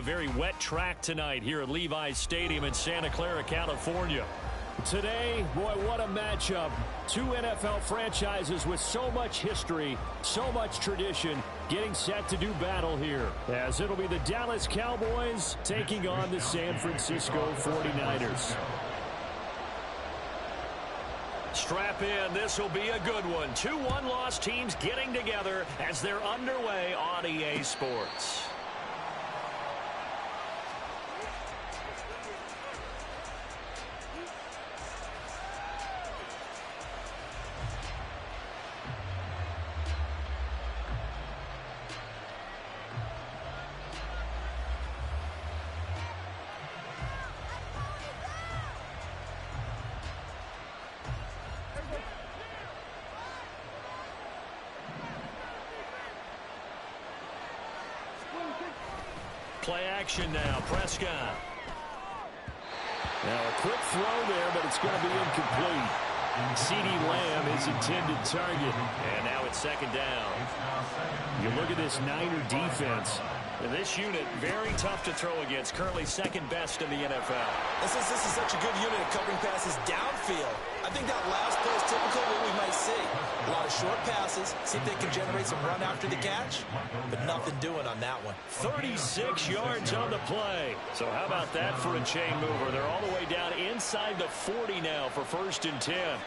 very wet track tonight here at Levi's Stadium in Santa Clara, California. Today, boy, what a matchup. Two NFL franchises with so much history, so much tradition, getting set to do battle here, as it'll be the Dallas Cowboys taking on the San Francisco 49ers. Strap in. This will be a good one. Two one-loss teams getting together as they're underway on EA Sports. Play action now. Prescott. Now a quick throw there, but it's going to be incomplete. CeeDee Lamb is intended target. And now it's second down. You look at this Niner defense. This unit, very tough to throw against. Currently second best in the NFL. This is such a good unit at covering passes downfield. I think that last play is typical of what we might see. A lot of short passes. See if they can generate some run after the catch. But nothing doing on that one. 36 yards on the play. So how about that for a chain mover? They're all the way down inside the 40 now for 1st and 10.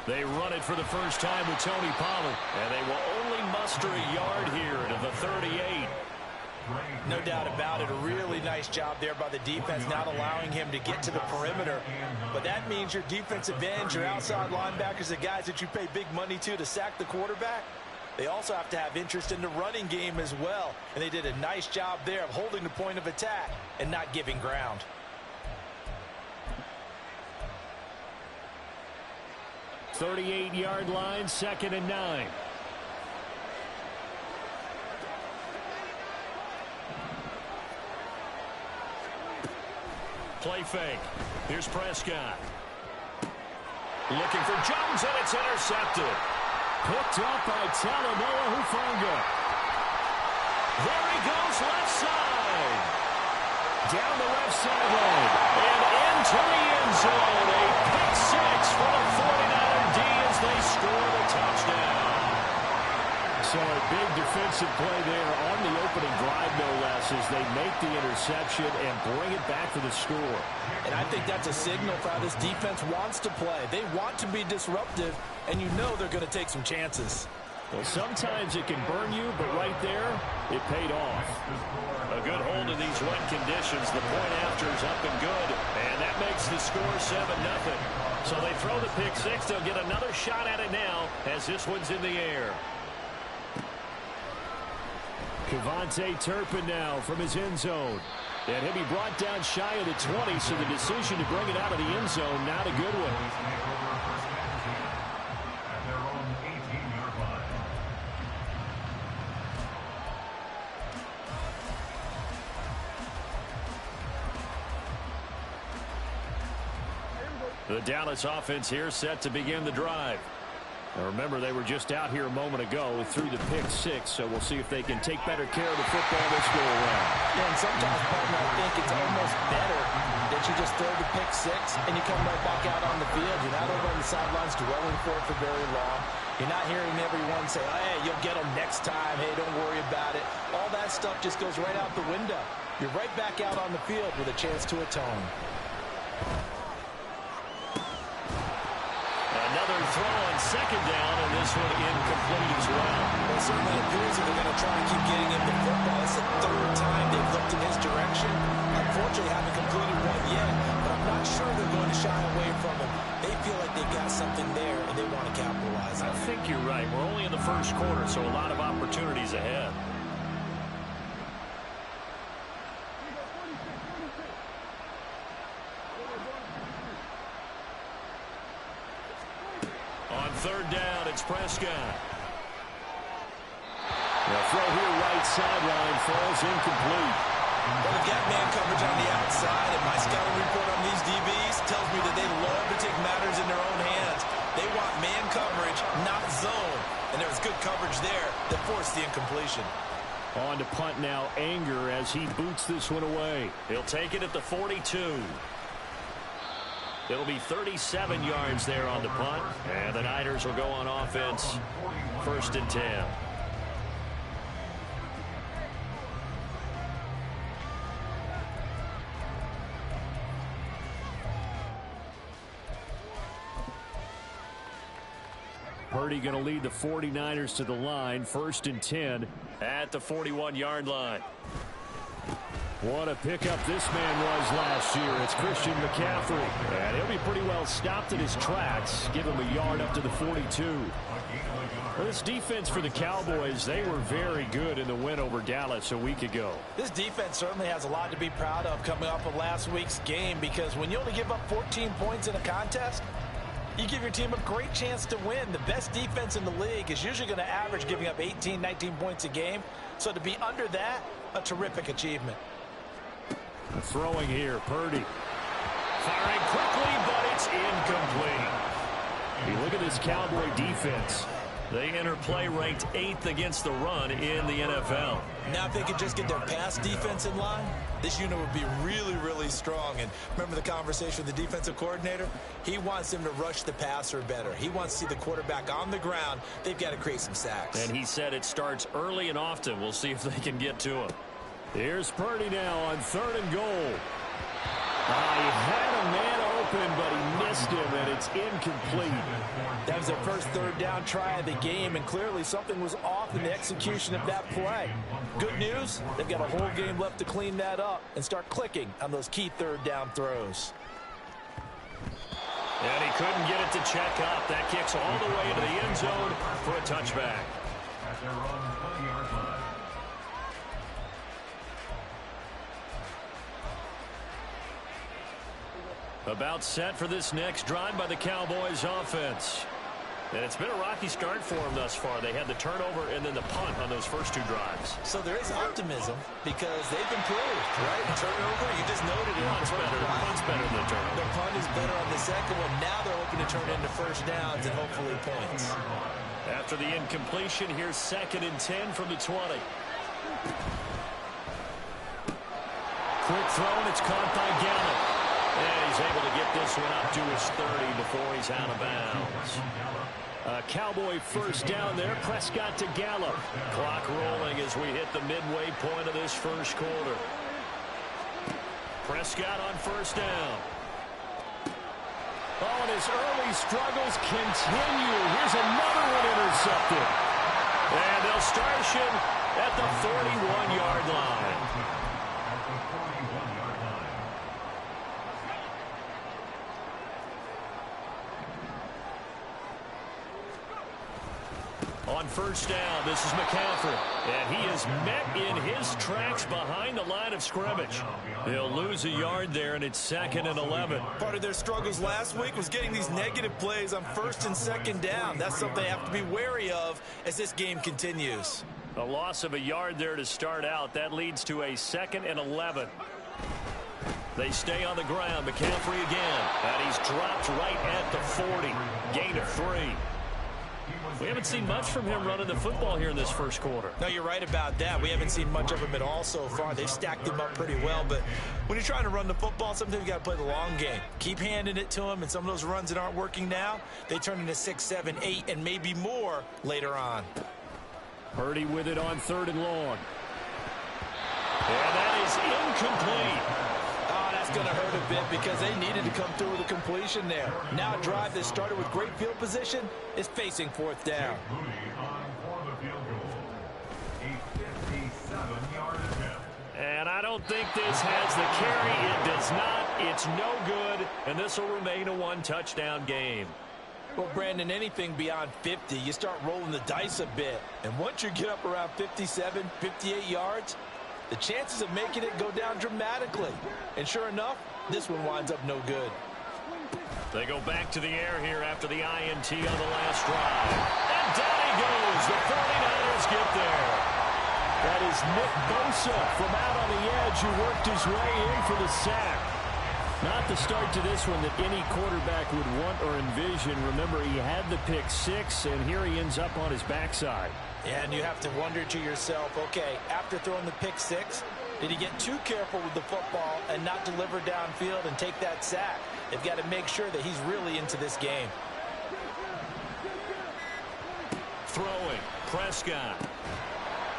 They run it for the first time with Tony Pollard. And they will only muster a yard here to the 38. No doubt about it. A really nice job there by the defense, not allowing him to get to the perimeter. But that means your defensive ends, your outside linebackers, the guys that you pay big money to sack the quarterback, they also have to have interest in the running game as well. And they did a nice job there of holding the point of attack and not giving ground. .38-yard line, 2nd and 9. Play fake. Here's Prescott. Looking for Jones, and it's intercepted. Picked up by Talanoa Hufanga. There he goes, left side. Down the left sideline. And into the end zone. A pick six for the 49er D as they score the touchdown. So a big defensive play there on the opening drive, no less, as they make the interception and bring it back for the score. And I think that's a signal for how this defense wants to play. They want to be disruptive, and you know they're going to take some chances. Well, sometimes it can burn you, but right there, it paid off. A good hold in these wet conditions. The point after is up and good, and that makes the score 7-0. So they throw the pick six. They'll get another shot at it now as this one's in the air. KaVontae Turpin now from his end zone. And he'll be brought down shy of the 20, so the decision to bring it out of the end zone, not a good one. The Dallas offense here set to begin the drive. Now remember, they were just out here a moment ago through the pick six, so we'll see if they can take better care of the football this go around. Yeah, and sometimes, partner, I think it's almost better that you just throw the pick six and you come right back out on the field. You're not over on the sidelines dwelling for it for very long. You're not hearing everyone say, oh, hey, you'll get them next time. Hey, don't worry about it. All that stuff just goes right out the window. You're right back out on the field with a chance to atone. Another throw on second down, and this one incomplete as well. Well, it certainly appears that they're going to try and keep getting him the football. It's the third time they've looked in his direction. Unfortunately, haven't completed one yet, but I'm not sure they're going to shy away from him. They feel like they've got something there, and they want to capitalize on it. I think you're right. We're only in the first quarter, so a lot of opportunities ahead. On third down, it's Prescott. The throw here right sideline falls incomplete. Well, they've got man coverage on the outside, and my scouting report on these coverage there that forced the incompletion. On to punt now, Anger, as he boots this one away. He'll take it at the 42. It'll be 37 yards there on the punt, and the Niners will go on offense, 1st and 10. Purdy going to lead the 49ers to the line, 1st and 10 at the 41-yard line. What a pickup this man was last year. It's Christian McCaffrey. And he'll be pretty well stopped in his tracks. Give him a yard up to the 42. Well, this defense for the Cowboys, they were very good in the win over Dallas a week ago. This defense certainly has a lot to be proud of coming off of last week's game, because when you only give up 14 points in a contest, you give your team a great chance to win. The best defense in the league is usually going to average giving up 18, 19 points a game. So to be under that, a terrific achievement. Throwing here, Purdy. Firing quickly, but it's incomplete. You look at this Cowboy defense. They enter play ranked 8th against the run in the NFL. Now if they could just get their pass defense in line, this unit would be really, really strong. And remember the conversation with the defensive coordinator? He wants them to rush the passer better. He wants to see the quarterback on the ground. They've got to create some sacks. And he said it starts early and often. We'll see if they can get to him. Here's Purdy now on 3rd and goal. He had a man open, but he missed him, and it's incomplete. That was their first 3rd down try of the game, and clearly something was off in the execution of that play. Good news, they've got a whole game left to clean that up and start clicking on those key 3rd down throws. And he couldn't get it to check up. That kicks all the way into the end zone for a touchback. About set for this next drive by the Cowboys offense. And it's been a rocky start for them thus far. They had the turnover and then the punt on those first 2 drives. So there is optimism because they've improved, right? Turnover, you just noted it. Punt's better than the turnover. The punt is better on the second one. Now they're hoping to turn into first downs and hopefully points. After the incompletion, here's 2nd and 10 from the 20. Quick throw, and it's caught by Gallup. And he's able to get this one up to his 30 before he's out of bounds. Cowboy first down there. Prescott to Gallup. Clock rolling as we hit the midway point of this first quarter. Prescott on first down. Oh, and his early struggles continue. Here's another one intercepted. And they'll start him at the 41-yard line. On first down, this is McCaffrey. And he is met in his tracks behind the line of scrimmage. He'll lose a yard there, and it's 2nd and 11. Part of their struggles last week was getting these negative plays on 1st and 2nd down. That's something they have to be wary of as this game continues. A loss of a yard there to start out. That leads to a 2nd and 11. They stay on the ground. McCaffrey again. And he's dropped right at the 40. Gain of 3. We haven't seen much from him running the football here in this first quarter. No, you're right about that. We haven't seen much of him at all so far. They've stacked him up pretty well, but when you're trying to run the football, sometimes you got to play the long game. Keep handing it to him, and some of those runs that aren't working now, they turn into 6, 7, 8, and maybe more later on. Purdy with it on 3rd and long. And that is incomplete. Going to hurt a bit because they needed to come through with a completion there. Now a drive that started with great field position is facing 4th down. And I don't think this has the carry. It does not. It's no good. And this will remain a 1-touchdown game. Well, Brandon, anything beyond 50, you start rolling the dice a bit. And once you get up around 57, 58 yards, the chances of making it go down dramatically. And sure enough, this one winds up no good. They go back to the air here after the INT on the last drive. And down he goes. The 49ers get there. That is Nick Bosa from out on the edge who worked his way in for the sack. Not the start to this one that any quarterback would want or envision. Remember, he had the pick 6, and here he ends up on his backside. And you have to wonder to yourself, okay, after throwing the pick six, did he get too careful with the football and not deliver downfield and take that sack? They've got to make sure that he's really into this game. Throwing, Prescott.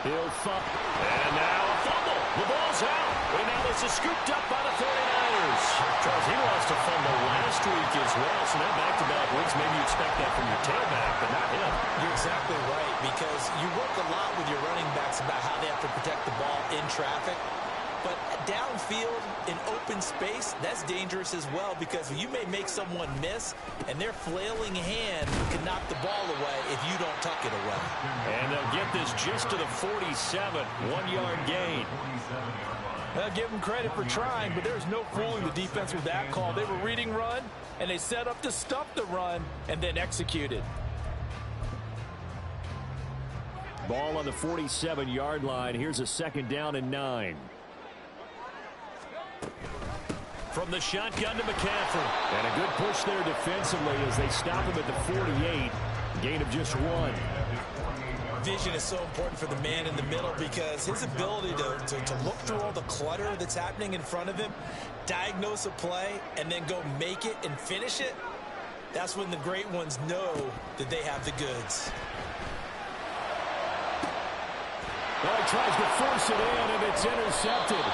He'll fumble. And now a fumble. The ball's out. And now this is scooped up by the 49ers. Charles, he lost a fumble last week as well. So now back-to-back weeks, maybe you expect that from your tailback, but not him. You're exactly right, because you work a lot with your running backs about how they have to protect the ball in traffic. But downfield in open space, that's dangerous as well, because you may make someone miss, and their flailing hand can knock the ball away if you don't tuck it away. And they'll get this just to the 47, 1-yard gain. I'll give them credit for trying, but there's no fooling the defense with that call. They were reading run, and they set up to stuff the run, and then executed. Ball on the 47-yard line. Here's a 2nd down and 9. From the shotgun to McCaffrey. And a good push there defensively as they stop him at the 48. Gain of just 1. Vision is so important for the man in the middle, because his ability to look through all the clutter that's happening in front of him, diagnose a play, and then go make it and finish it, that's when the great ones know that they have the goods. Well, he tries to force it in, and it's intercepted.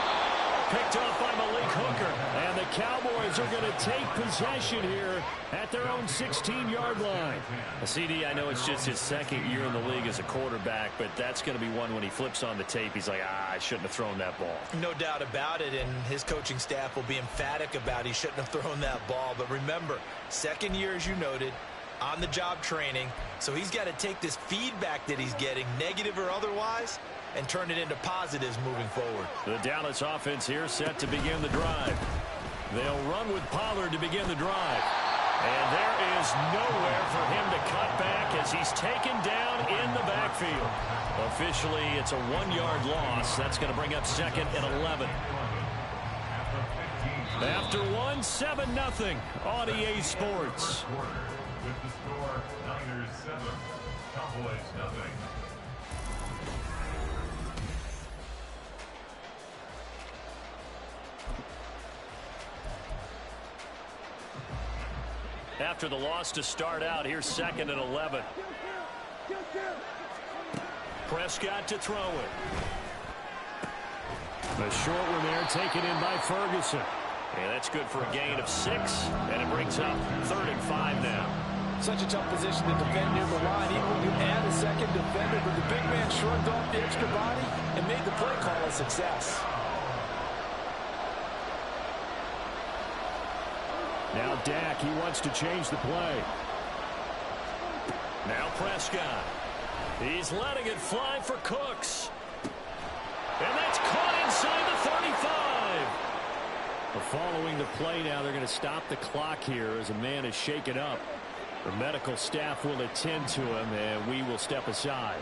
Picked off by Malik Hooker. And the Cowboys are going to take possession here at their own 16-yard line. CD, I know it's just his 2nd year in the league as a quarterback, but that's going to be one when he flips on the tape. He's like, I shouldn't have thrown that ball. No doubt about it, and his coaching staff will be emphatic about he shouldn't have thrown that ball. But remember, 2nd year, as you noted, on-the-job training, so he's got to take this feedback that he's getting, negative or otherwise, and turn it into positives moving forward. The Dallas offense here set to begin the drive. They'll run with Pollard to begin the drive. And there is nowhere for him to cut back as he's taken down in the backfield. Officially, it's a 1-yard loss. That's going to bring up 2nd and 11. After 1, 7-0 on EA Sports. With the score, Niners 7, Cowboys nothing. After the loss to start out, here's 2nd and 11. Prescott to throw it. The short one there taken in by Ferguson. And that's good for a gain of 6, and it brings up 3rd and 5 now. Such a tough position to defend near the line, even when you add a second defender, but the big man shrugged off the extra body and made the play call a success. Now Dak, he wants to change the play. Now Prescott. He's letting it fly for Cooks. And that's caught inside the 35. Following the play now, they're going to stop the clock here as a man is shaken up. The medical staff will attend to him, and we will step aside.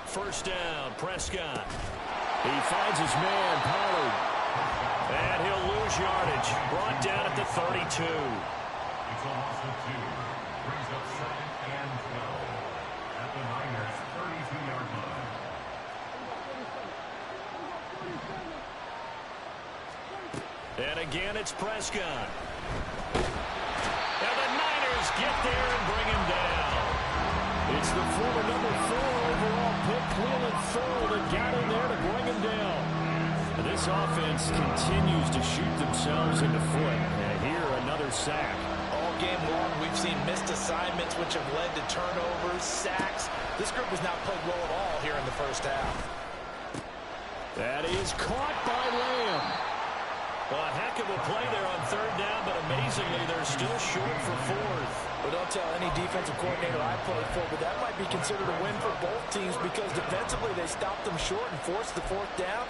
1st down, Prescott. He finds his man, Pollard. And he'll lose yardage. Brought down at the 32. It's a loss of 2. Brings up 2nd and 12 at the Niners' 32-yard line. And again, it's Prescott. And the Niners get there and bring him down. It's the former number 4 overall pick, Cleveland Ferrell, that got in there to bring him down. And this offense continues to shoot themselves in the foot. And here, another sack. All game long, we've seen missed assignments, which have led to turnovers, sacks. This group has not played well at all here in the 1st half. That is caught by Lamb. Well, a heck of a play there on 3rd down, but amazingly, they're still short for 4th. Well, don't tell any defensive coordinator I played for, but that might be considered a win for both teams, because defensively they stopped them short and forced the 4th down.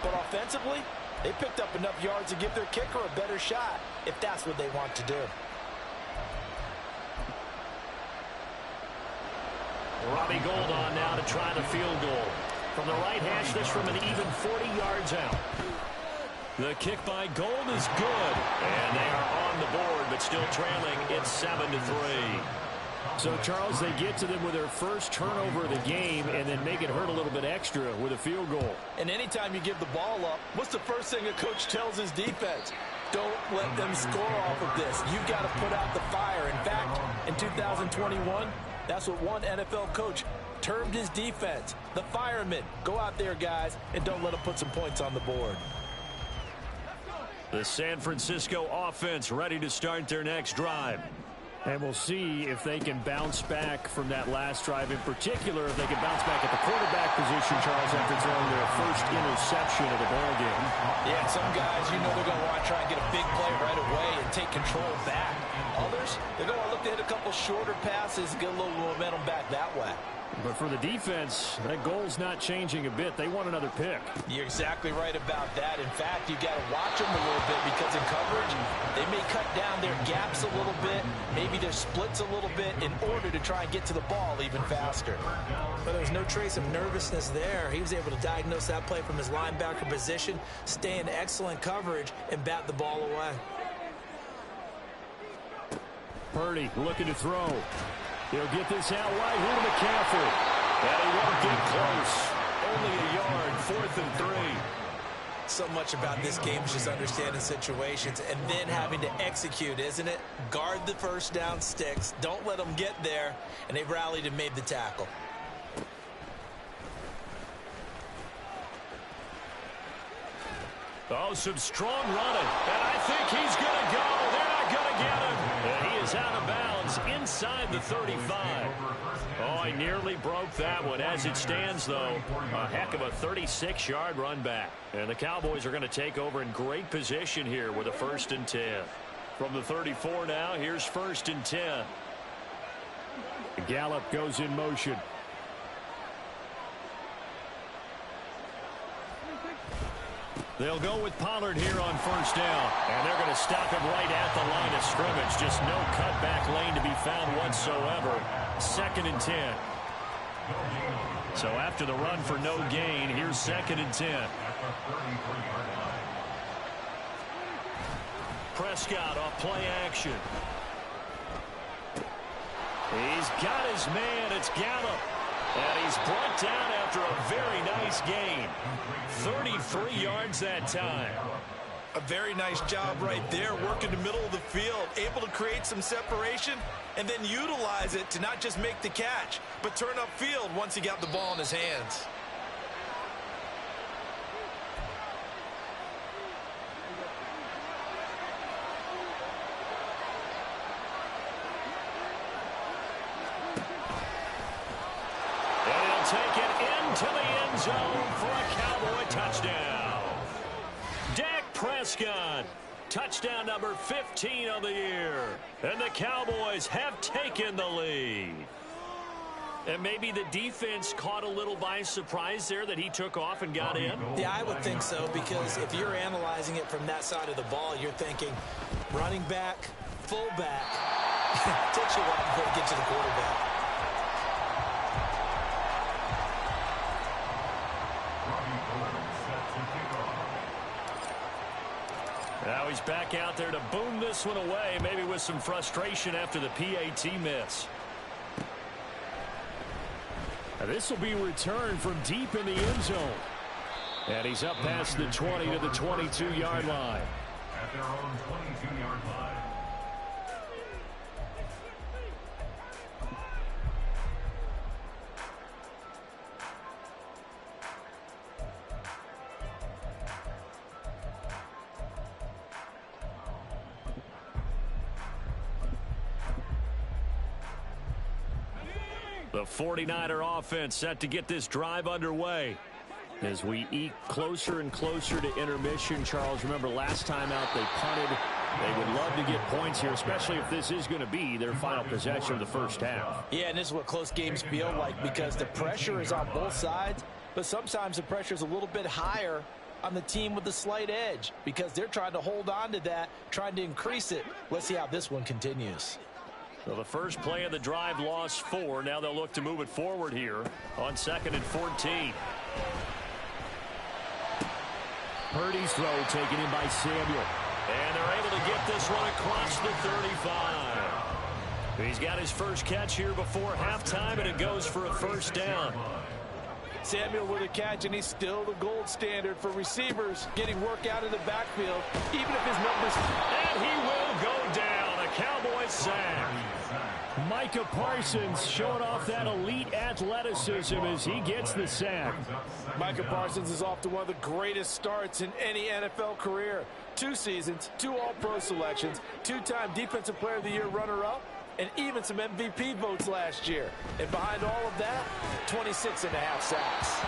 But offensively, they picked up enough yards to give their kicker a better shot, if that's what they want to do. Robbie Gould on now to try the field goal. From the right hash, this from an even 40 yards out. The kick by Gould is good. And they are on the board, but still trailing. It's 7-3. So, Charles, they get to them with their first turnover of the game and then make it hurt a little bit extra with a field goal. And anytime you give the ball up, what's the first thing a coach tells his defense? Don't let them score off of this. You've got to put out the fire. In fact, in 2021, that's what one NFL coach termed his defense. The firemen. Go out there, guys, and don't let them put some points on the board. The San Francisco offense ready to start their next drive. And we'll see if they can bounce back from that last drive, in particular, if they can bounce back at the quarterback position, Charles, after throwing their first interception of the ball game. Yeah, some guys, you know they're going to want to try and get a big play right away and take control back. Others, they're going to look to hit a couple shorter passes, get a little momentum back that way. But for the defense, that goal's not changing a bit. They want another pick. You're exactly right about that. In fact, you've got to watch them a little bit because in coverage, they may cut down their gaps a little bit, maybe their splits a little bit in order to try and get to the ball even faster. But there's no trace of nervousness there. He was able to diagnose that play from his linebacker position, stay in excellent coverage, and bat the ball away. Purdy looking to throw. He'll get this out wide here to McCaffrey. And he won't get close. Only a yard, 4th and 3. So much about this game is just understanding situations and then having to execute, isn't it? Guard the first down sticks. Don't let them get there. And they've rallied and made the tackle. Oh, some strong running. And I think he's going to go. They're not going to get him. And he is out of bounds inside the 35. Oh, I nearly broke that one. As it stands, though, a heck of a 36-yard run back. And the Cowboys are going to take over in great position here with a 1st and 10. From the 34 now, here's 1st and 10. Gallup goes in motion. They'll go with Pollard here on 1st down. And they're going to stop him right at the line of scrimmage. Just no cutback lane to be found whatsoever. 2nd and 10. So after the run for no gain, here's 2nd and 10. Prescott off play action. He's got his man. It's Gallup. And he's brought down after a very nice gain. 33 yards that time. A very nice job right there, working the middle of the field, able to create some separation, and then utilize it to not just make the catch, but turn upfield once he got the ball in his hands. Take it into the end zone for a Cowboy touchdown. Dak Prescott, touchdown number 15 of the year. And the Cowboys have taken the lead. And maybe the defense caught a little by surprise there that he took off and got in? Yeah, I would think so, because if you're analyzing it from that side of the ball, you're thinking running back, fullback. Takes you a while before you get to the quarterback. Now he's back out there to boom this one away, maybe with some frustration after the PAT miss. Now this will be returned from deep in the end zone. And he's up past the 20 to the 22-yard line. At their own 22-yard line. The 49er offense set to get this drive underway. As we eke closer and closer to intermission, Charles, remember last time out they punted. They would love to get points here, especially if this is going to be their final possession of the first half. Yeah, and this is what close games feel like, because the pressure is on both sides, but sometimes the pressure is a little bit higher on the team with the slight edge, because they're trying to hold on to that, trying to increase it. Let's see how this one continues. So the first play of the drive lost 4. Now they'll look to move it forward here on 2nd and 14. Purdy's throw taken in by Samuel. And they're able to get this one across the 35. He's got his first catch here before halftime, and it goes for a first down. Samuel with a catch, and he's still the gold standard for receivers getting work out of the backfield, even if his numbers... And he will go down. A Cowboys sack. Micah Parsons showing off that elite athleticism as he gets the sack. Micah Parsons is off to one of the greatest starts in any NFL career. 2 seasons, 2 All-Pro selections, 2-time Defensive Player of the Year runner-up, and even some MVP votes last year. And behind all of that, 26.5 sacks.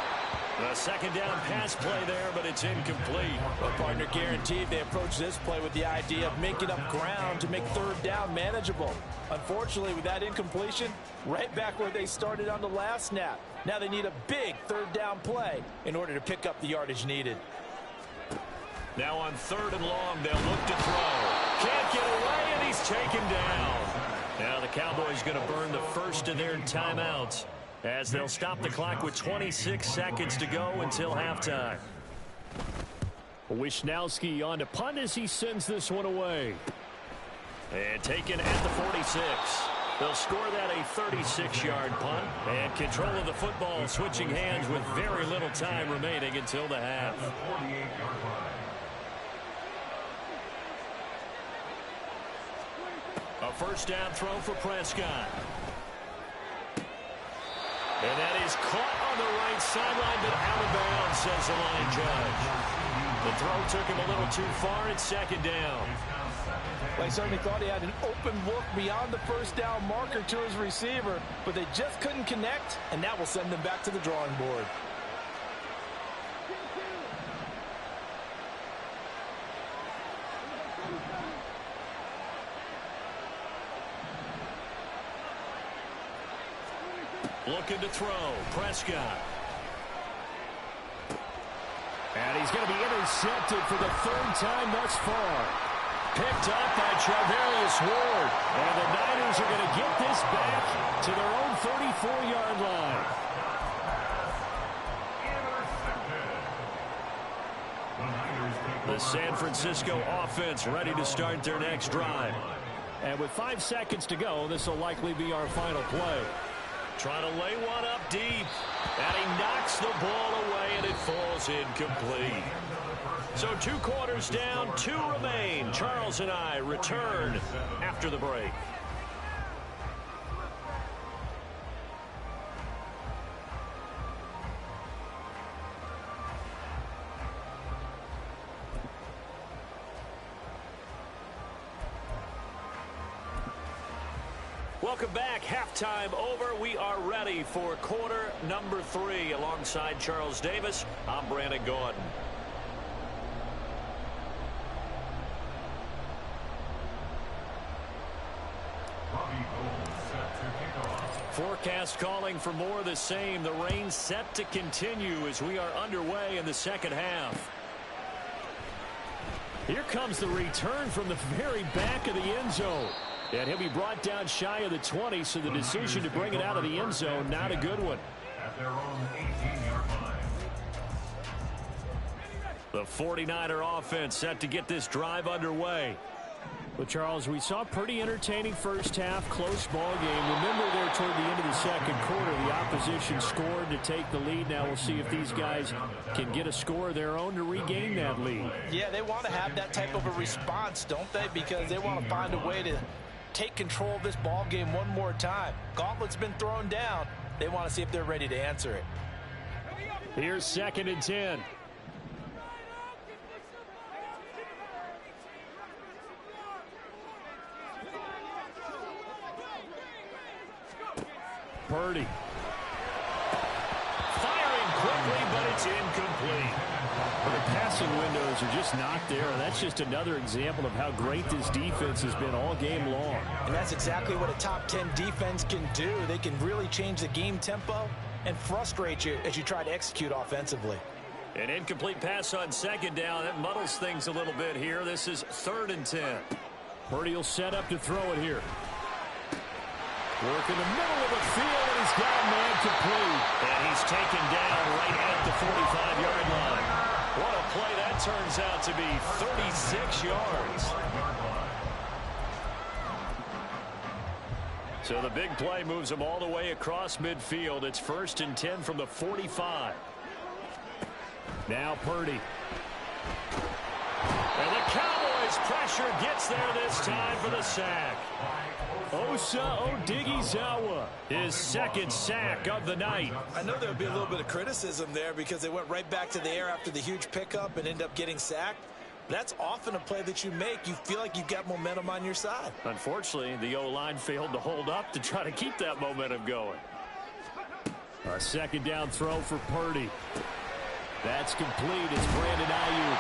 A second down pass play there, but it's incomplete. Well, partner, guaranteed they approach this play with the idea of making up ground to make third down manageable. Unfortunately, with that incompletion, right back where they started on the last snap. Now they need a big third down play in order to pick up the yardage needed. Now on 3rd and long, they'll look to throw. Can't get away, and he's taken down. Now the Cowboys going to burn the first of their timeouts as they'll stop the clock with 26 seconds to go until halftime. Wishnowski on to punt as he sends this one away. And taken at the 46. They'll score that a 36-yard punt. And control of the football switching hands with very little time remaining until the half. A first down throw for Prescott. And that is caught on the right sideline, but out of bounds, says the line judge. The throw took him a little too far. It's 2nd down. Well, he certainly thought he had an open look beyond the first down marker to his receiver, but they just couldn't connect, and that will send them back to the drawing board. Looking to throw. Prescott. And he's going to be intercepted for the 3rd time thus far. Picked up by Charvarius Ward. And the Niners are going to get this back to their own 34-yard line. The San Francisco offense ready to start their next drive. And with 5 seconds to go, this will likely be our final play. Trying to lay one up deep. And he knocks the ball away, and it falls incomplete. So 2 quarters down, 2 remain. Charles and I return after the break. Welcome back. Halftime over. We are ready for quarter number 3. Alongside Charles Davis, I'm Brandon Gordon. Forecast calling for more of the same. The rain set to continue as we are underway in the second half. Here comes the return from the very back of the end zone. And he'll be brought down shy of the 20, so the decision to bring it out of the end zone, not a good one. At their own 18-yard line. The 49er offense set to get this drive underway. Well, Charles, we saw a pretty entertaining first half, close ball game. Remember there toward the end of the second quarter, the opposition scored to take the lead. Now we'll see if these guys can get a score of their own to regain that lead. Yeah, they want to have that type of a response, don't they? Because they want to find a way to take control of this ball game one more time. Gauntlet's been thrown down. They want to see if they're ready to answer it. Here's 2nd and 10. Purdy. Firing quickly, but it's incomplete. The passing windows are just not there. That's just another example of how great this defense has been all game long. And that's exactly what a top 10 defense can do. They can really change the game tempo and frustrate you as you try to execute offensively. An incomplete pass on 2nd down. That muddles things a little bit here. This is 3rd and 10. Purdy will set up to throw it here. Work in the middle of the field, and he's got a man complete. And he's taken down right at the 45-yard line. What a play that turns out to be, 36 yards. So the big play moves them all the way across midfield. It's 1st and 10 from the 45. Now Purdy. And the Cowboys' pressure gets there this time for the sack. Osa Odighizuwa, his 2nd sack of the night. I know there would be a little bit of criticism there because they went right back to the air after the huge pickup and ended up getting sacked. That's often a play that you make. You feel like you've got momentum on your side. Unfortunately, the O-line failed to hold up to try to keep that momentum going. A 2nd down throw for Purdy. That's complete. It's Brandon Ayuk.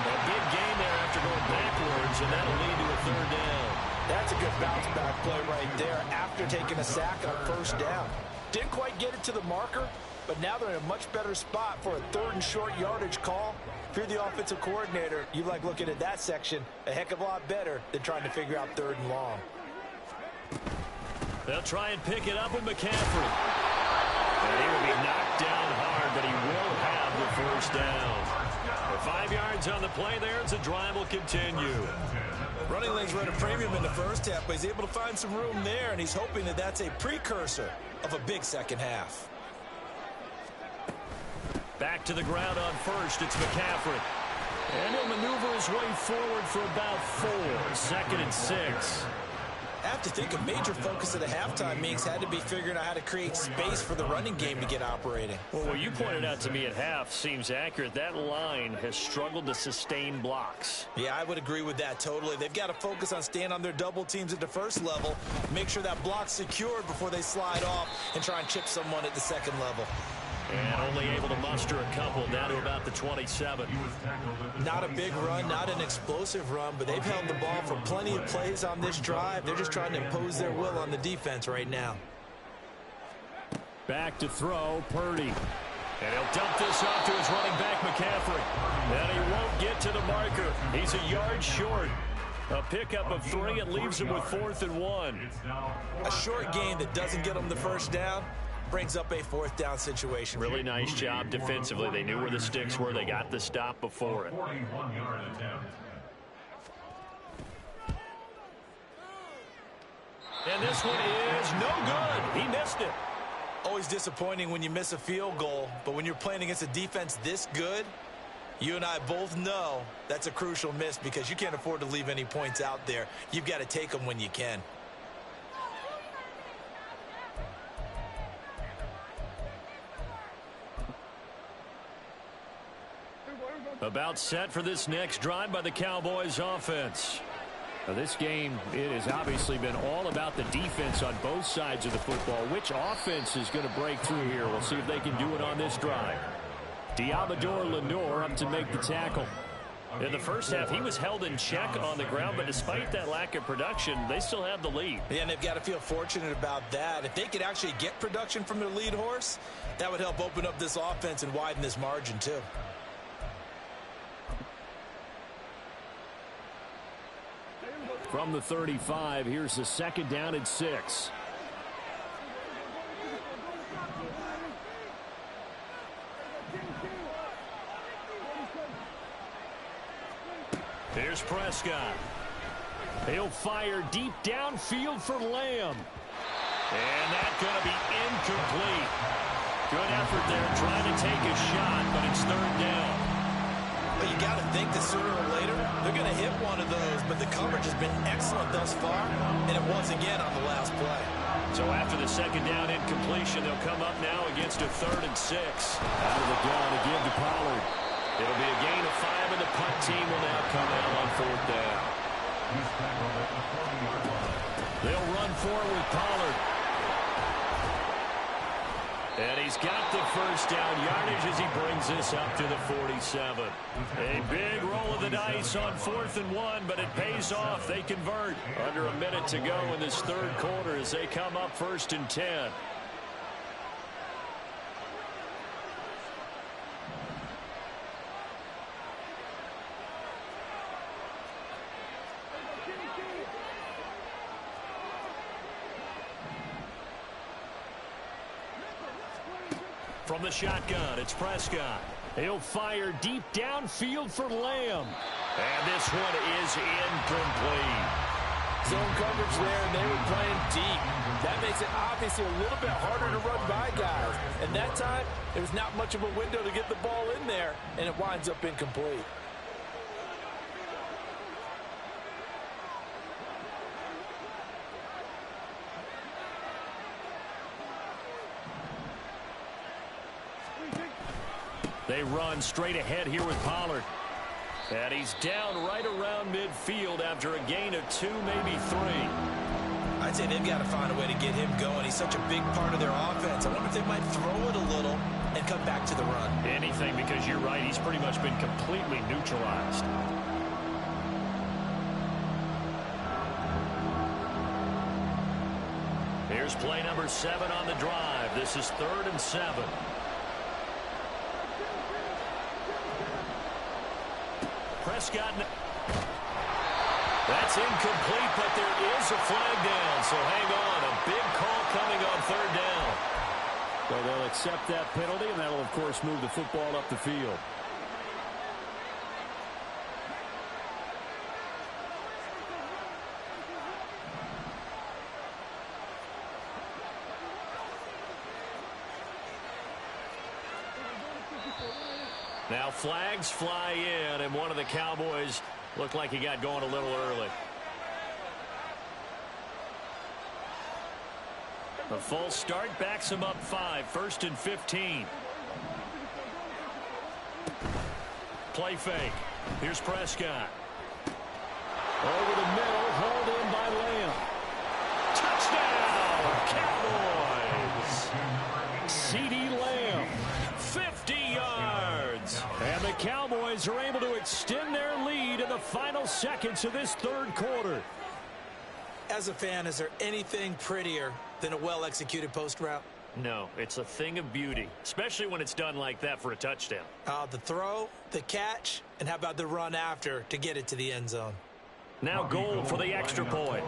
A big gain there after going backwards, and that'll lead to a 3rd down. That's a good bounce-back play right there after taking a sack on 1st down. Didn't quite get it to the marker, but now they're in a much better spot for a 3rd and short yardage call. If you're the offensive coordinator, you like looking at that section a heck of a lot better than trying to figure out 3rd and long. They'll try and pick it up with McCaffrey. And he will be knocked down hard, but he will have the 1st down. 5 yards on the play there as the drive will continue. Running lanes were at a premium in the 1st half, but he's able to find some room there, and he's hoping that that's a precursor of a big 2nd half. Back to the ground on 1st. It's McCaffrey. And he'll maneuver his way forward for about 4. 2nd and 6. I have to think a major focus of the halftime meetings had to be figuring out how to create space for the running game to get operating. Well, what you pointed out to me at half seems accurate. That line has struggled to sustain blocks. Yeah, I would agree with that totally. They've got to focus on staying on their double teams at the 1st level, make sure that block's secured before they slide off and try and chip someone at the 2nd level. And only able to muster a couple down to about the 27. Not a big run, not an explosive run, but they've held the ball for plenty of plays on this drive. They're just trying to impose their will on the defense right now. Back to throw, Purdy. And he'll dump this off to his running back, McCaffrey. And he won't get to the marker. He's a yard short. A pickup of 3. It leaves him with 4th and 1. A short gain that doesn't get him the 1st down brings up a 4th down situation. Really nice job defensively. They knew where the sticks were. They got the stop before it. 41-yard attempt. And this one is no good. He missed it. Always disappointing when you miss a field goal, but when you're playing against a defense this good, you and I both know that's a crucial miss because you can't afford to leave any points out there. You've got to take them when you can. About set for this next drive by the Cowboys offense. Now this game, it has obviously been all about the defense on both sides of the football. Which offense is going to break through here? We'll see if they can do it on this drive. Diamador Lenore up to make the tackle. In the 1st half, he was held in check on the ground, but despite that lack of production, they still have the lead. Yeah, and they've got to feel fortunate about that. If they could actually get production from their lead horse, that would help open up this offense and widen this margin too. From the 35, here's the 2nd down and 6. Here's Prescott. He'll fire deep downfield for Lamb. And that's going to be incomplete. Good effort there trying to take a shot, but it's 3rd down. But you got to think that sooner or later, they're going to hit one of those, but the coverage has been excellent thus far, and it was again on the last play. So after the 2nd down incompletion, they'll come up now against a 3rd and 6. Out of the gun again to Pollard. It'll be a gain of 5, and the punt team will now come out on 4th down. They'll run forward with Pollard. And he's got the 1st down yardage as he brings this up to the 47. A big roll of the dice on 4th and 1, but it pays off. They convert. Under a minute to go in this 3rd quarter as they come up 1st and 10. From the shotgun, it's Prescott. He'll fire deep downfield for Lamb. And this one is incomplete. Zone coverage there, and they were playing deep. That makes it obviously a little bit harder to run by guys. And that time, there was not much of a window to get the ball in there, and it winds up incomplete. They run straight ahead here with Pollard. And he's down right around midfield after a gain of 2, maybe 3. I'd say they've got to find a way to get him going. He's such a big part of their offense. I wonder if they might throw it a little and come back to the run. Anything, because you're right, he's pretty much been completely neutralized. Here's play number 7 on the drive. This is 3rd and 7. Prescott. That's incomplete, but there is a flag down, so hang on. A big call coming on 3rd down. Well, they'll accept that penalty, and that'll, of course, move the football up the field. Now flags fly in, and one of the Cowboys looked like he got going a little early. A false start backs him up 5, 1st and 15. Play fake. Here's Prescott. Over the middle, hauled in by Lamb. Touchdown, Cowboys! CeeDee Lamb, 50 yards. And the Cowboys are able to extend their lead in the final seconds of this 3rd quarter. As a fan, is there anything prettier than a well-executed post route? No, it's a thing of beauty, especially when it's done like that for a touchdown. The throw, the catch, and how about the run after to get it to the end zone? Now Gold for the extra point.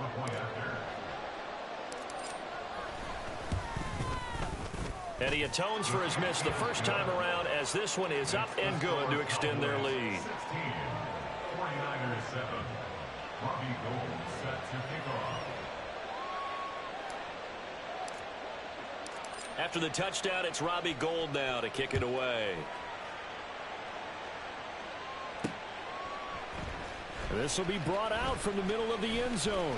And he atones for his miss the first time around, as this one is up and good to extend their lead. 49ers 7. Robbie Gould set to kick off. After the touchdown, it's Robbie Gould now to kick it away. This will be brought out from the middle of the end zone.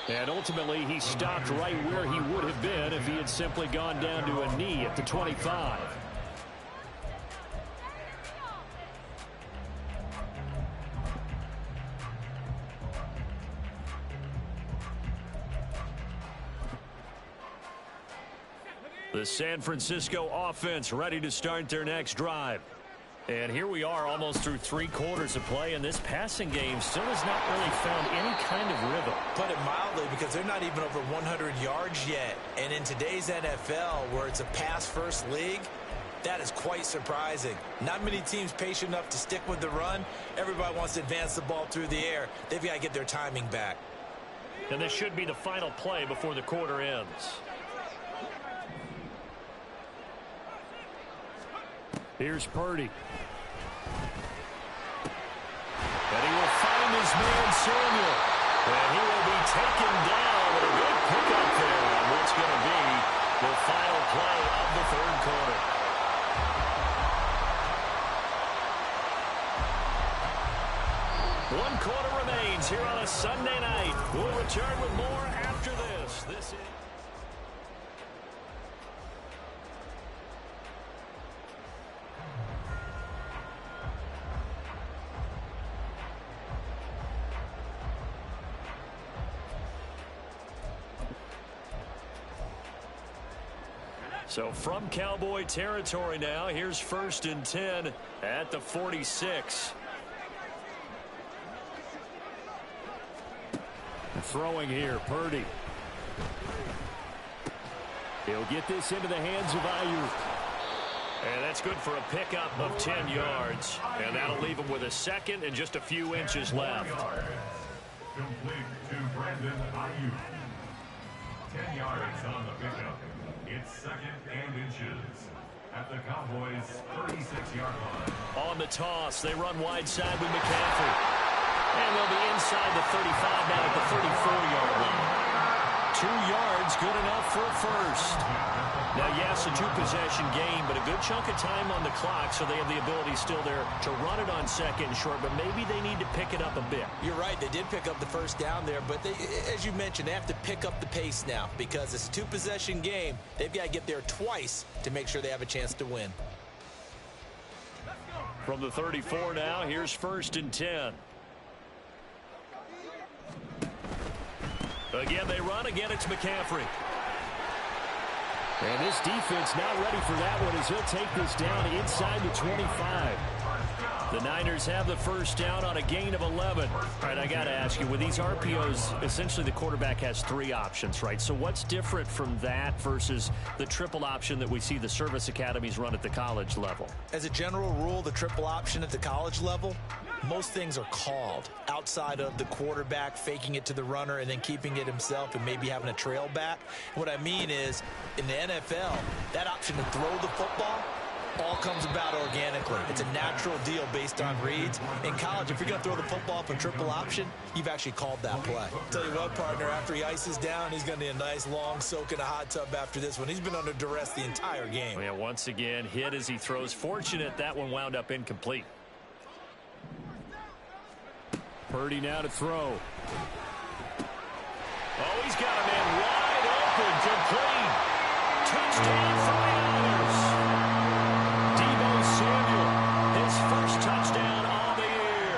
And ultimately, he stopped right where he would have been if he had simply gone down to a knee at the 25. The San Francisco offense ready to start their next drive. And here we are almost through 3 quarters of play, and this passing game still has not really found any kind of rhythm. Put it mildly, because they're not even over 100 yards yet. And in today's NFL, where it's a pass-first league, that is quite surprising. Not many teams patient enough to stick with the run. Everybody wants to advance the ball through the air. They've got to get their timing back. And this should be the final play before the quarter ends. Here's Purdy. And he will find his man Samuel. And he will be taken down with a good pickup there on what's going to be the final play of the 3rd quarter. One quarter remains here on a Sunday night. We'll return with more after this. This is... So from Cowboy territory now, here's 1st and 10 at the 46. Throwing here, Purdy. He'll get this into the hands of Ayuk. And that's good for a pickup of 10 yards. And that'll leave him with a second and just a few inches left. Complete to Brandon Ayuk. 10 yards on the pickup. It's 2nd and inches at the Cowboys' 36-yard line. On the toss, they run wide side with McCaffrey. And they'll be inside the 35 now at the 34-yard line. 2 yards, good enough for a first. Now, yes, a 2-possession game, but a good chunk of time on the clock, so they have the ability still there to run it on second and short, but maybe they need to pick it up a bit. You're right. They did pick up the first down there, but they, as you mentioned, they have to pick up the pace now because it's a 2-possession game. They've got to get there twice to make sure they have a chance to win. From the 34 now, here's 1st and 10. Again, they run. Again, it's McCaffrey. And this defense not ready for that one as he'll take this down inside the 25. The Niners have the first down on a gain of 11. All right, I got to ask you, with these RPOs, essentially the quarterback has 3 options, right? So what's different from that versus the triple option that we see the service academies run at the college level? As a general rule, the triple option at the college level, most things are called outside of the quarterback faking it to the runner and then keeping it himself and maybe having a trail back. What I mean is, in the NFL, that option to throw the football all comes about organically. It's a natural deal based on reads. In college, if you're going to throw the football up a triple option, you've actually called that play. Tell you what, partner, after he ices down, he's going to need a nice long soak in a hot tub after this one. He's been under duress the entire game. Yeah, once again, hit as he throws. Fortunate that one wound up incomplete. Purdy now to throw. Oh, he's got a man wide open, complete. Touchdown 49ers. Deebo Samuel, his first touchdown on the year.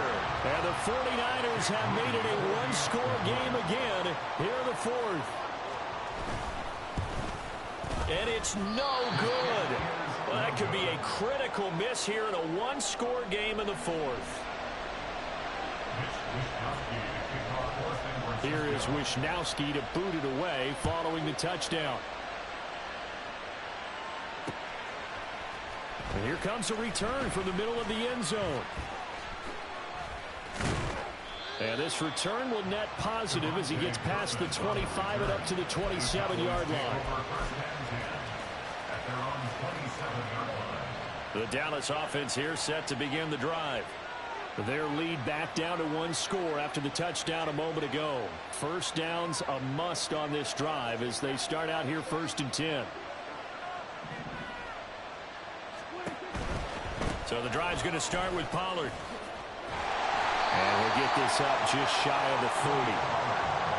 And the 49ers have made it a one-score game again here in the 4th. And it's no good. Well, that could be a critical miss here in a one-score game in the 4th. Here is Wishnowsky to boot it away following the touchdown. And here comes a return from the middle of the end zone. And this return will net positive as he gets past the 25 and up to the 27-yard line. The Dallas offense here set to begin the drive. Their lead back down to 1 score after the touchdown a moment ago. First down's a must on this drive as they start out here 1st and 10. So the drive's going to start with Pollard. And we'll get this up just shy of the 30.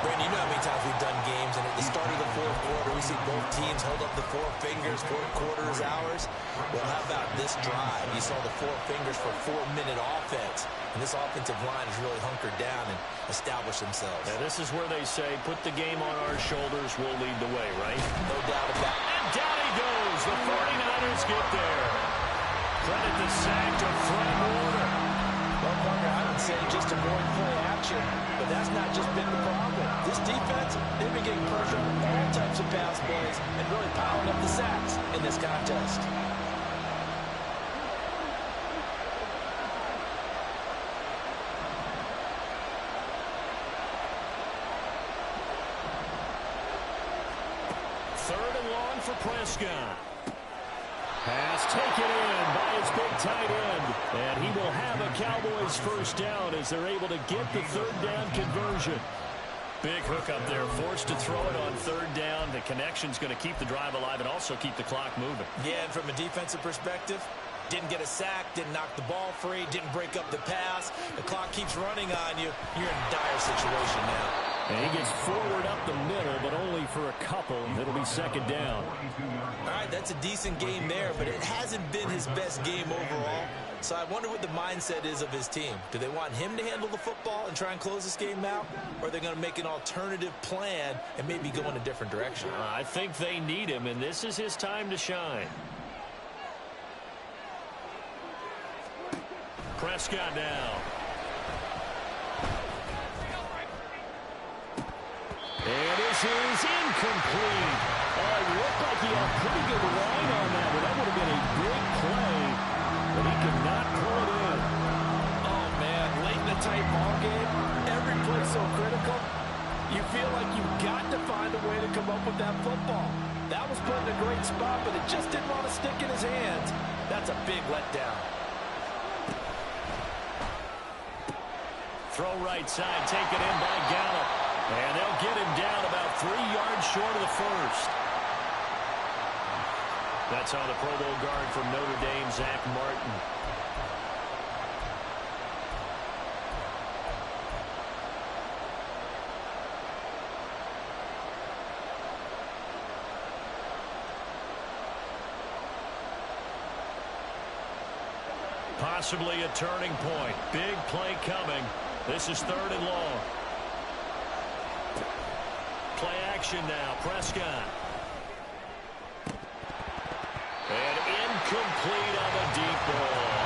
Brandon, you know how many times we've done games, and at the start of the 4th quarter, we see both teams hold up the 4 fingers, 4th quarter is ours. Well, how about this drive? You saw the 4 fingers for 4-minute offense, and this offensive line has really hunkered down and established themselves. Now, this is where they say, put the game on our shoulders, we'll lead the way, right? No doubt about it. And down he goes. The 49ers get there. Credit the sack to Fred Warner. Well, partner, I would say just avoid play action, but that's not just been the problem. This defense, they've been getting pressure on all types of pass plays and really piling up the sacks in this contest. Third and long for Prescott. Pass taken in by his big tight end. And he will have a Cowboys first down as they're able to get the 3rd down conversion. Big hook up there, forced to throw it on 3rd down. The connection's going to keep the drive alive and also keep the clock moving. Yeah, and from a defensive perspective, didn't get a sack, didn't knock the ball free, didn't break up the pass. The clock keeps running on you. You're in a dire situation now. And he gets forward up the middle, but only for a couple. It'll be 2nd down. All right, that's a decent game there, but it hasn't been his best game overall. So I wonder what the mindset is of his team. Do they want him to handle the football and try and close this game out? Or are they going to make an alternative plan and maybe go in a different direction? I think they need him, and this is his time to shine. Prescott now. And this is incomplete. Oh, it looked like he had a pretty good line on that, but that would have been a big play. But he could not pull it in. Oh, man, late in the tight ball game, every play so critical. You feel like you've got to find a way to come up with that football. That was put in a great spot, but it just didn't want to stick in his hands. That's a big letdown. throw right side, taken in by Gallup. And they'll get him down about 3 yards short of the first. That's on the Pro Bowl guard from Notre Dame, Zach Martin. Possibly a turning point. Big play coming. This is 3rd and long. Play action now. Prescott. And incomplete on the deep ball.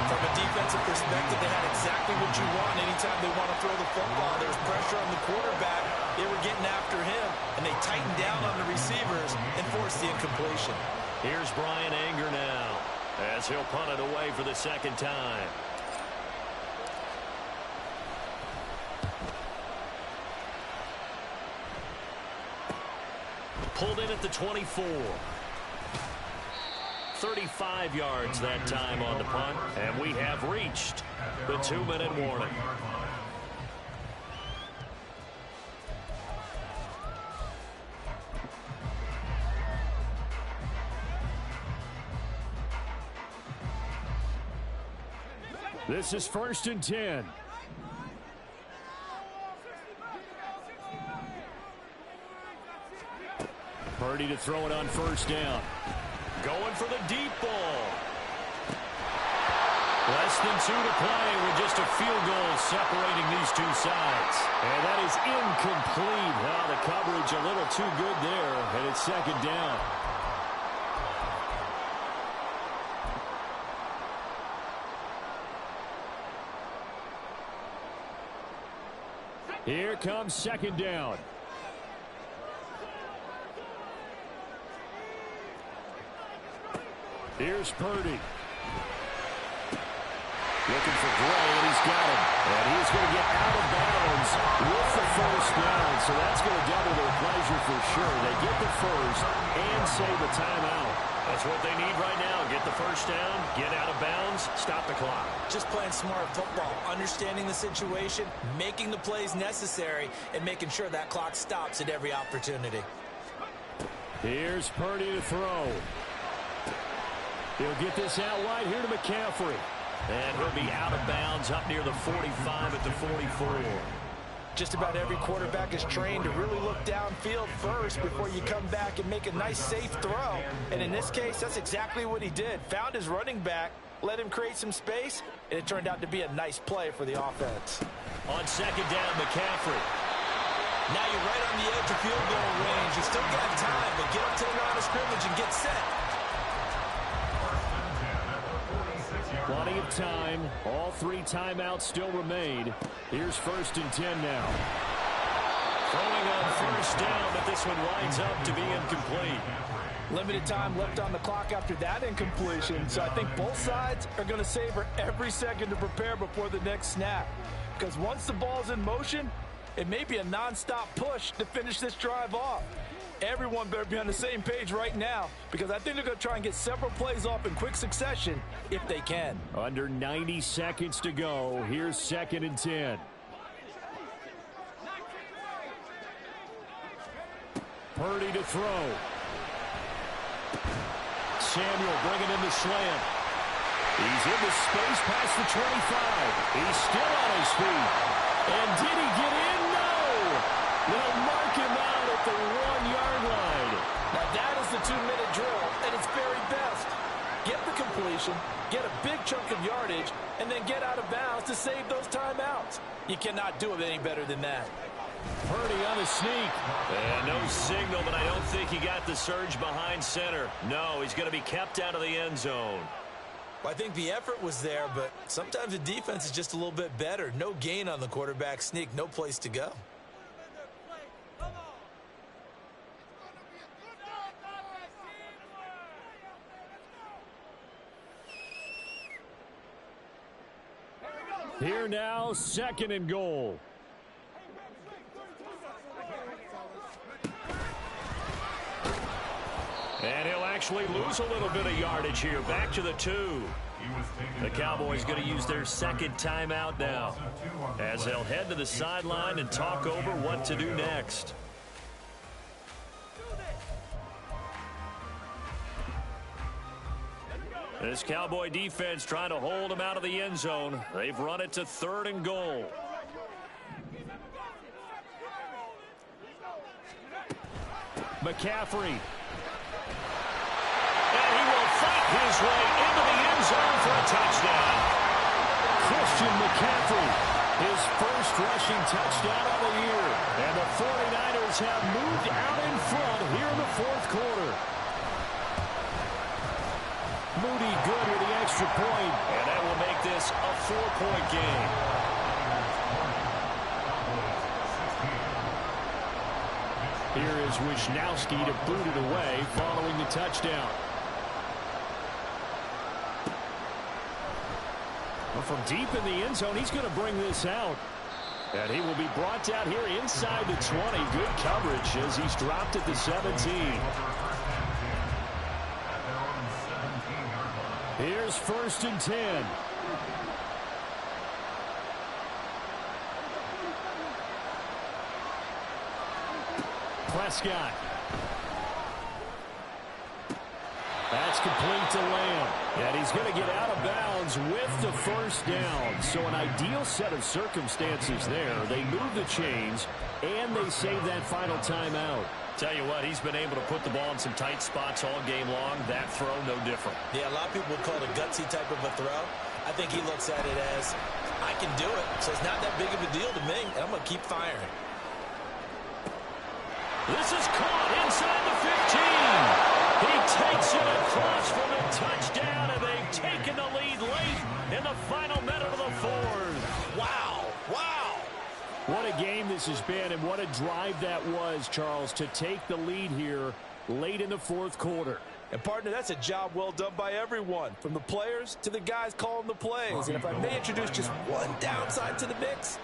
From a defensive perspective, they had exactly what you want anytime they want to throw the football. There's pressure on the quarterback. They were getting after him, and they tightened down on the receivers and forced the incompletion. Here's Brian Anger now, as he'll punt it away for the 2nd time. Pulled in at the 24. 35 yards that time on the punt, and we have reached the 2-minute warning. This is 1st and 10. Purdy to throw it on 1st down. Going for the deep ball. Less than 2 to play with just a field goal separating these two sides. And that is incomplete. Now the coverage a little too good there, and it's 2nd down. Here comes 2nd down. Here's Purdy. Looking for Gray, and he's got him. And he's going to get out of bounds with the 1st down. So that's going to double their pleasure for sure. They get the 1st and save the timeout. That's what they need right now. Get the 1st down, get out of bounds, stop the clock. Just playing smart football, understanding the situation, making the plays necessary, and making sure that clock stops at every opportunity. Here's Purdy to throw. He'll get this out wide here to McCaffrey. And he'll be out of bounds up near the 45 at the 44. Just about every quarterback is trained to really look downfield first before you come back and make a nice, safe throw. And in this case, that's exactly what he did. Found his running back, let him create some space, and it turned out to be a nice play for the offense. On 2nd down, McCaffrey. Now you're right on the edge of field goal range. You still got time, but get up to the line of scrimmage and get set. Plenty of time. All 3 timeouts still remain. Here's 1st and 10 now. Throwing on 1st down, but this one winds up to be incomplete. Limited time left on the clock after that incompletion, so I think both sides are going to savor every second to prepare before the next snap. Because once the ball's in motion, it may be a nonstop push to finish this drive off. Everyone better be on the same page right now, because I think they're going to try and get several plays off in quick succession if they can. Under 90 seconds to go. Here's 2nd and 10. Purdy to throw. Samuel bringing in the slant. He's in the space past the 25. He's still on his feet. And did he get in? No! They'll mark him out at the 1-yard line. Now that is the 2-minute drill at its very best. Get the completion, get a big chunk of yardage, and then get out of bounds to save those timeouts. You cannot do it any better than that. Purdy on the sneak. And no signal, but I don't think he got the surge behind center. No, he's going to be kept out of the end zone. I think the effort was there, but sometimes the defense is just a little bit better. No gain on the quarterback sneak, no place to go. Here now, 2nd and goal. And he'll actually lose a little bit of yardage here. Back to the 2. He was The Cowboys going to use their second timeout now, as they'll head to the sideline and talk over what to do next. This Cowboy defense trying to hold him out of the end zone. They've run it to 3rd and goal. McCaffrey. And he will fight his way into the end zone for a touchdown. Christian McCaffrey, his first rushing touchdown of the year. And the 49ers have moved out in front here in the 4th quarter. Moody good with the extra point, and that will make this a 4-point game. Here is Wisnowski to boot it away following the touchdown. Well, from deep in the end zone, he's going to bring this out. And he will be brought down here inside the 20. Good coverage as he's dropped at the 17. Here's 1st and 10. Prescott. That's complete to Lamb. And he's going to get out of bounds with the first down. So an ideal set of circumstances there. They move the chains, and they save that final timeout. Tell you what, he's been able to put the ball in some tight spots all game long. That throw, no different. Yeah, a lot of people would call it a gutsy type of a throw. I think he looks at it as, I can do it, so it's not that big of a deal to me, and I'm going to keep firing. This is caught inside the 15. He takes it across for the touchdown, and they've taken the lead late in the final minute of the 4th. Wow, wow. What a game this has been, and what a drive that was, Charles, to take the lead here late in the 4th quarter. And, partner, that's a job well done by everyone, from the players to the guys calling the plays. And if I may introduce just one downside to the mix,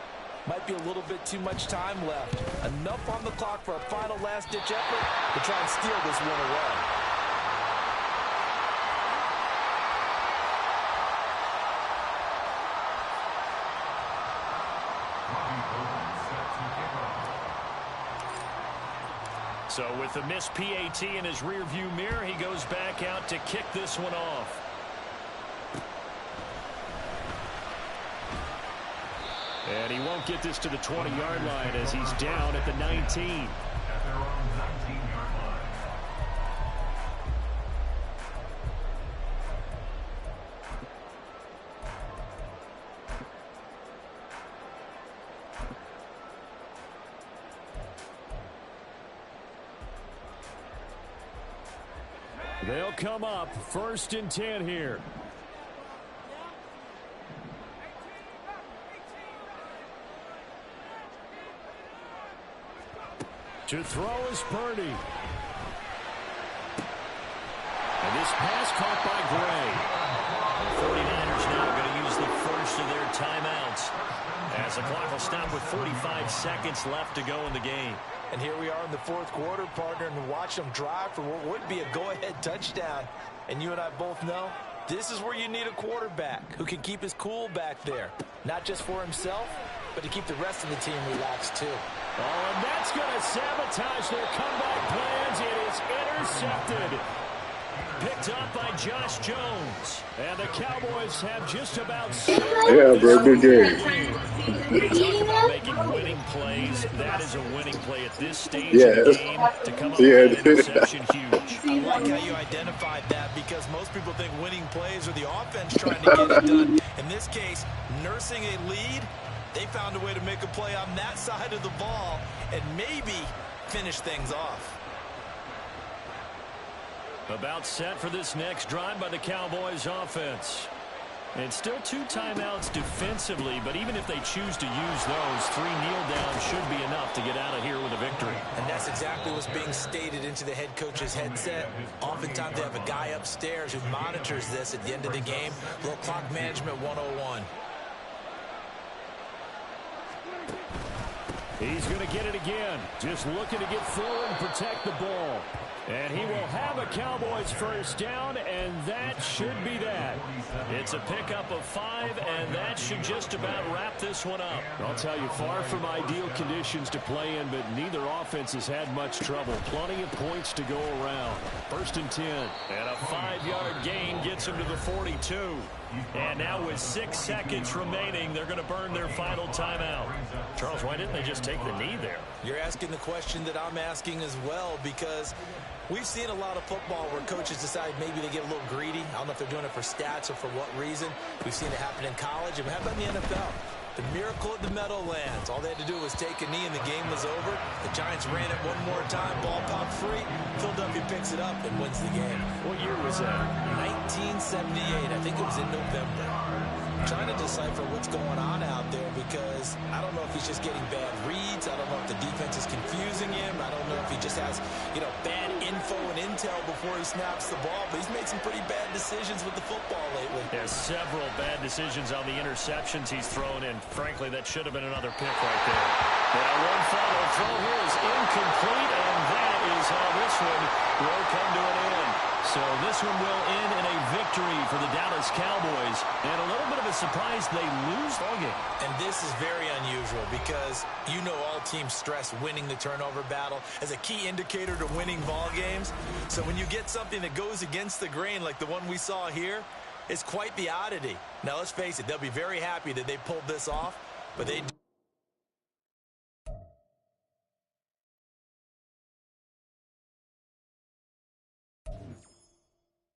might be a little bit too much time left. Enough on the clock for a final last-ditch effort to try and steal this one away. So with the missed PAT in his rearview mirror, he goes back out to kick this one off. And he won't get this to the 20-yard line as he's down at the 19. at their own 19-yard line. They'll come up 1st and 10 here. To throw is Purdy. And this pass caught by Gray. The 49ers now going to use the first of their timeouts, as the clock will stop with 45 seconds left to go in the game. And here we are in the 4th quarter, partner, and watch them drive for what would be a go-ahead touchdown. And you and I both know this is where you need a quarterback who can keep his cool back there, not just for himself, but to keep the rest of the team relaxed too. Oh, and that's going to sabotage their comeback plans. It is intercepted. Picked up by Josh Jones. And the Cowboys have just about... Yeah, bro, good game. Talk about making winning plays. That is a winning play at this stage of the game. To come up with an interception, huge. I like how you identified that, because most people think winning plays are the offense trying to get it done. In this case, nursing a lead, they found a way to make a play on that side of the ball and maybe finish things off. About set for this next drive by the Cowboys offense. And still 2 timeouts defensively, but even if they choose to use those, 3 kneel downs should be enough to get out of here with a victory. And that's exactly what's being stated into the head coach's headset. Oftentimes they have a guy upstairs who monitors this at the end of the game. A little clock management 101. He's going to get it again. Just looking to get forward and protect the ball. And he will have a Cowboys first down, and that should be that. It's a pickup of 5, and that should just about wrap this one up. I'll tell you, far from ideal conditions to play in, but neither offense has had much trouble. Plenty of points to go around. 1st and 10. And a 5-yard gain gets him to the 42. And now with 6 seconds remaining, they're going to burn their final timeout. Charles, why didn't they just take the knee there? You're asking the question that I'm asking as well, because we've seen a lot of football where coaches decide maybe they get a little greedy. I don't know if they're doing it for stats or for what reason. We've seen it happen in college. And how about in the NFL? The miracle at the Meadowlands. All they had to do was take a knee and the game was over. The Giants ran it one more time. Ball popped free. Philadelphia picks it up and wins the game. What year was that? 1978. I think it was in November. I'm trying to decipher what's going on out there, because I don't know if he's just getting bad reads. I don't know if the defense is confusing him. I don't know if he just has, bad info and intel before he snaps the ball. But he's made some pretty bad decisions with the football lately. There's several bad decisions on the interceptions he's thrown, and frankly, that should have been another pick right there. Now, one final throw here is incomplete, and that is how this one will come to an end. So this one will end in a victory for the Dallas Cowboys, and a little bit of a surprise they lose the game. And this is very unusual, because all teams stress winning the turnover battle as a key indicator to winning ball games. So when you get something that goes against the grain like the one we saw here, it's quite the oddity. Now let's face it, they'll be very happy that they pulled this off, but they